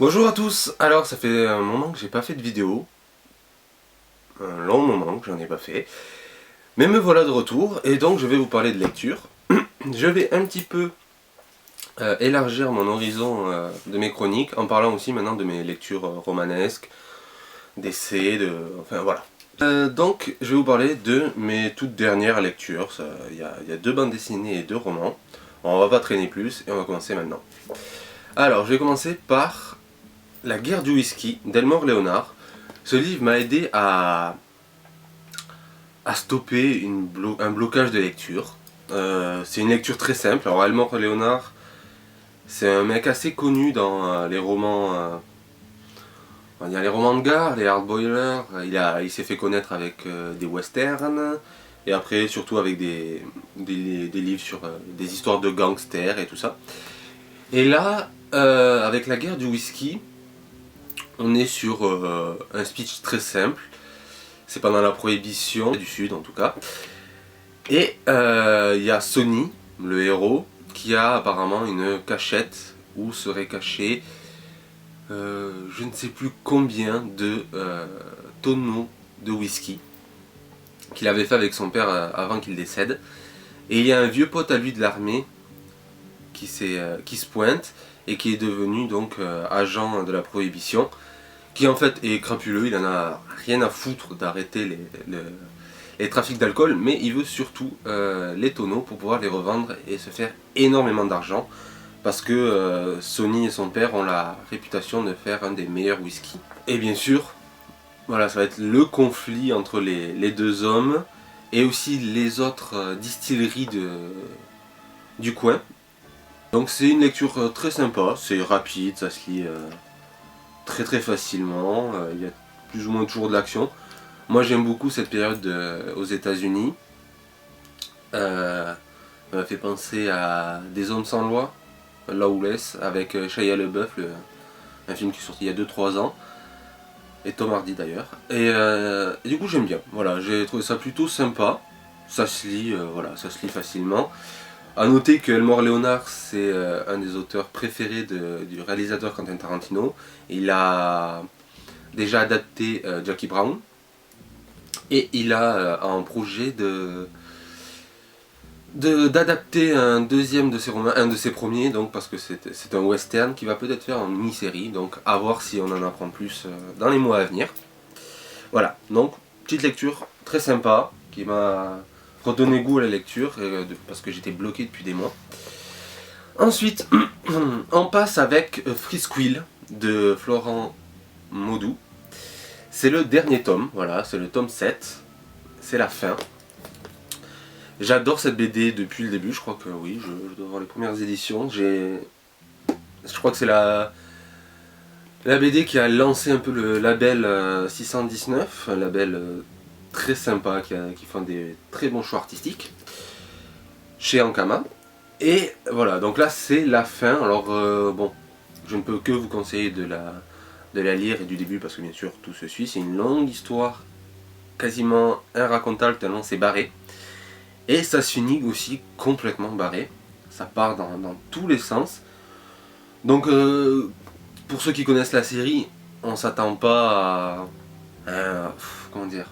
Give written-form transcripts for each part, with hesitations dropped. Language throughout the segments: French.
Bonjour à tous. Alors ça fait un moment que j'ai pas fait de vidéo, un long moment que j'en ai pas fait, mais me voilà de retour et donc je vais vous parler de lecture. Je vais un petit peu élargir mon horizon de mes chroniques en parlant aussi maintenant de mes lectures romanesques, d'essais, enfin voilà. Donc je vais vous parler de mes toutes dernières lectures. Il y a deux bandes dessinées et deux romans. On va pas traîner plus et on va commencer maintenant. Alors je vais commencer par La guerre du whisky d'Elmore Leonard. Ce livre m'a aidé à stopper un blocage de lecture. C'est une lecture très simple. Alors Elmore Leonard, c'est un mec assez connu dans les romans. Il y a les romans de gare, les hardboilers. Il s'est fait connaître avec des westerns. Et après, surtout avec des livres sur des histoires de gangsters et tout ça. Et là, avec la guerre du whisky, on est sur un speech très simple. C'est pendant la prohibition du Sud en tout cas. Et il y a Sonny, le héros, qui a apparemment une cachette où serait caché je ne sais plus combien de tonneaux de whisky qu'il avait fait avec son père avant qu'il décède. Et il y a un vieux pote à lui de l'armée qui se pointe et qui est devenu donc agent de la prohibition, qui en fait est crapuleux, il en a rien à foutre d'arrêter les trafics d'alcool, mais il veut surtout les tonneaux pour pouvoir les revendre et se faire énormément d'argent, parce que Sonny et son père ont la réputation de faire un des meilleurs whisky. Et bien sûr, voilà, ça va être le conflit entre les deux hommes, et aussi les autres distilleries du coin. Donc c'est une lecture très sympa, c'est rapide, ça se lit très très facilement, il y a plus ou moins toujours de l'action. Moi j'aime beaucoup cette période aux États-Unis. Ça m'a fait penser à Des hommes sans loi, Lawless, avec Shia LaBeouf, un film qui est sorti il y a 2-3 ans, et Tom Hardy d'ailleurs. Et du coup j'aime bien, voilà, j'ai trouvé ça plutôt sympa, ça se lit, voilà, ça se lit facilement. A noter que Elmore Leonard, c'est un des auteurs préférés du réalisateur Quentin Tarantino. Il a déjà adapté Jackie Brown, et il a un projet d'adapter un deuxième de ses romans, un de ses premiers, donc parce que c'est un western qui va peut-être faire en mini-série, donc à voir si on en apprend plus dans les mois à venir. Voilà, donc petite lecture très sympa qui m'a redonné goût à la lecture parce que j'étais bloqué depuis des mois. Ensuite, on passe avec Frisquill de Florent Maudoux. C'est le dernier tome, voilà, c'est le tome 7, c'est la fin. J'adore cette BD depuis le début, je crois que oui, je dois avoir les premières éditions. Je crois que c'est la BD qui a lancé un peu le label 619, un label très sympa qui font des très bons choix artistiques chez Ankama. Et voilà, donc là c'est la fin. Alors bon, je ne peux que vous conseiller de la lire et du début parce que bien sûr tout se suit. C'est une longue histoire, quasiment irracontable tellement c'est barré. Et ça se finit aussi complètement barré. Ça part dans tous les sens. Donc pour ceux qui connaissent la série, on s'attend pas comment dire.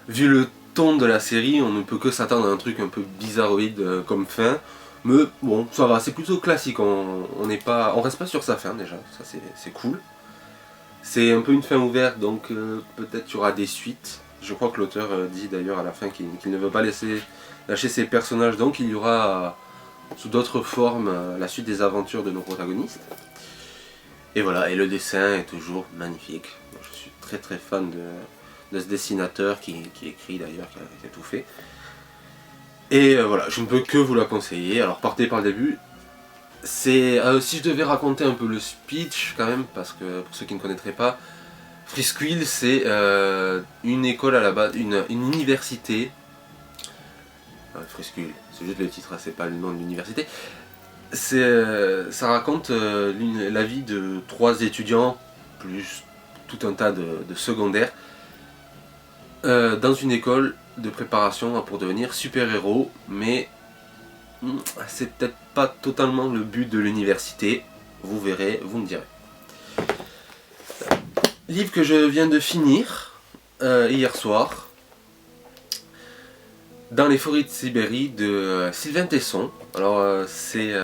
Vu le ton de la série, on ne peut que s'attendre à un truc un peu bizarroïde comme fin. Mais bon, ça va, c'est plutôt classique, on reste pas sur sa fin déjà, ça c'est cool. C'est un peu une fin ouverte, donc peut-être qu'il y aura des suites. Je crois que l'auteur dit d'ailleurs à la fin qu'il ne veut pas lâcher ses personnages, donc il y aura sous d'autres formes la suite des aventures de nos protagonistes. Et voilà, et le dessin est toujours magnifique. Je suis très très fan de ce dessinateur qui écrit d'ailleurs, qui a tout fait. Et voilà, je ne peux que vous la conseiller. Alors partez par le début. Si je devais raconter un peu le speech quand même, parce que pour ceux qui ne connaîtraient pas, Frisquill c'est une école à la base, une université. Frisquill, c'est juste le titre, c'est pas le nom de l'université. Ça raconte la vie de 3 étudiants, plus tout un tas de secondaires, dans une école de préparation pour devenir super-héros, mais c'est peut-être pas totalement le but de l'université. vous verrez, vous me direz. Livre que je viens de finir hier soir, Dans les forêts de Sibérie de Sylvain Tesson. Alors c'est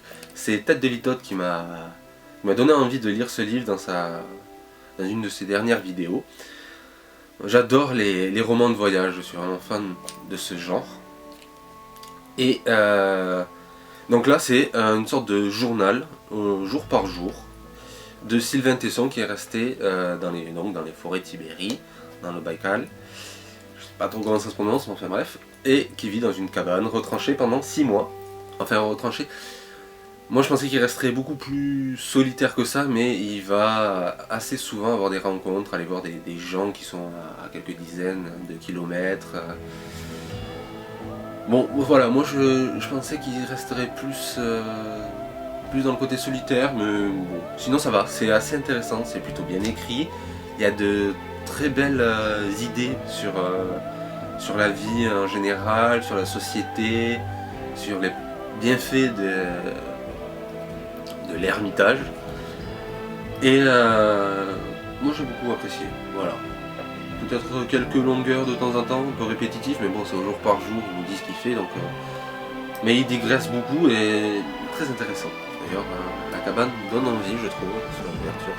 Tête de Litote qui m'a donné envie de lire ce livre dans une de ses dernières vidéos. J'adore les romans de voyage, je suis vraiment fan de ce genre. Et donc là c'est une sorte de journal, jour par jour, de Sylvain Tesson qui est resté dans les forêts de Sibérie, dans le Baïkal. Je sais pas trop comment ça se prononce, mais enfin bref. Et qui vit dans une cabane, retranché pendant 6 mois. Enfin retranché. Moi je pensais qu'il resterait beaucoup plus solitaire que ça, mais il va assez souvent avoir des rencontres, aller voir des gens qui sont à quelques dizaines de kilomètres. Bon voilà, moi je pensais qu'il resterait plus dans le côté solitaire, mais bon, sinon ça va, c'est assez intéressant, c'est plutôt bien écrit. Il y a de très belles idées sur la vie en général, sur la société, sur les bienfaits de l'ermitage. Et moi j'ai beaucoup apprécié, voilà. Peut-être quelques longueurs de temps en temps, un peu répétitif, mais bon c'est au jour par jour, il nous dit ce qu'il fait, donc... Mais il digresse beaucoup et très intéressant. D'ailleurs, la cabane donne envie, je trouve, sur l'ouverture,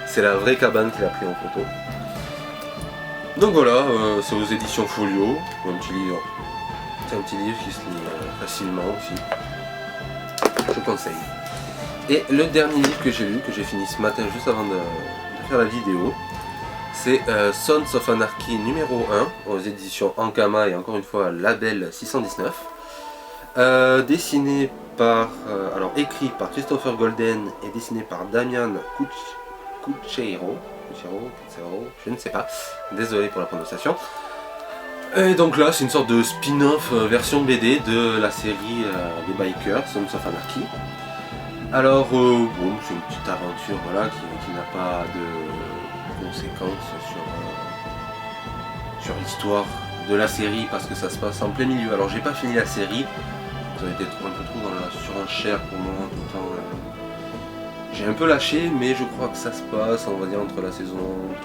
c'est la vraie cabane qu'il a pris en photo. Donc voilà, c'est aux éditions Folio, un petit livre. C'est un petit livre qui se lit facilement aussi. Je conseille. Et le dernier livre que j'ai lu, que j'ai fini ce matin juste avant de faire la vidéo, c'est Sons of Anarchy numéro 1 aux éditions Ankama et encore une fois Label 619. Dessiné par, alors écrit par Christopher Golden et dessiné par Damian Cucero, je ne sais pas, désolé pour la prononciation. Et donc là c'est une sorte de spin-off version BD de la série des bikers, Sons of Anarchy. Alors bon, c'est une petite aventure voilà, qui n'a pas de conséquences sur l'histoire de la série parce que ça se passe en plein milieu. Alors j'ai pas fini la série, ça a été un peu trop dans la surenchère pour moi tout le temps. J'ai un peu lâché, mais je crois que ça se passe, on va dire, entre la saison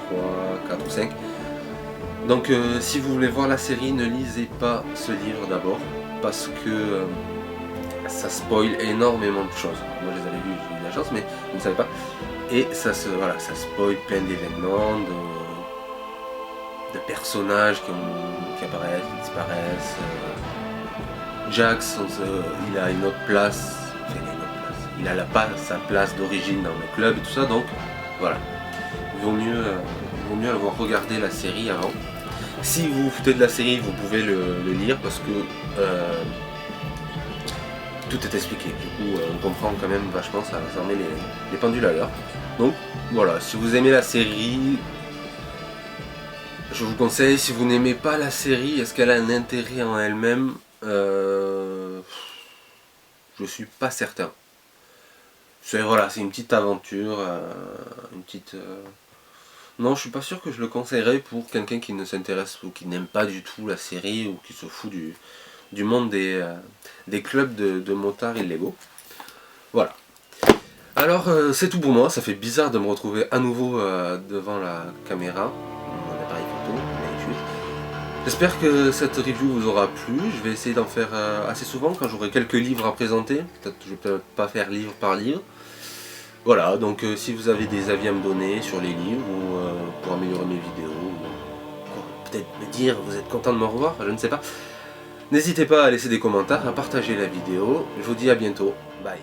3, 4 ou 5. Donc si vous voulez voir la série, ne lisez pas ce livre d'abord, parce que ça spoil énormément de choses. Moi je les avais lus, j'ai eu de la chance, mais je ne savais pas. Et ça spoil plein d'événements, de personnages qui apparaissent, qui disparaissent. Jax, il a une autre place, il a pas sa place d'origine dans le club et tout ça, donc voilà. Il vaut mieux avoir regardé la série avant. Si vous vous foutez de la série, vous pouvez le lire parce que tout est expliqué. Du coup, on comprend quand même vachement, ça met les pendules à l'heure. Donc voilà, si vous aimez la série, je vous conseille. Si vous n'aimez pas la série, est-ce qu'elle a un intérêt en elle-même? Je suis pas certain. C'est une petite aventure, Non, je suis pas sûr que je le conseillerais pour quelqu'un qui ne s'intéresse ou qui n'aime pas du tout la série ou qui se fout du monde des clubs de motards illégaux. Voilà. Alors c'est tout pour moi, ça fait bizarre de me retrouver à nouveau devant la caméra, mon appareil photo, d'habitude. J'espère que cette review vous aura plu, je vais essayer d'en faire assez souvent quand j'aurai quelques livres à présenter, je vais peut-être pas faire livre par livre. Voilà, donc si vous avez des avis à me donner sur les livres ou pour améliorer mes vidéos, peut-être me dire vous êtes content de me revoir, je ne sais pas. N'hésitez pas à laisser des commentaires, à partager la vidéo, je vous dis à bientôt, bye.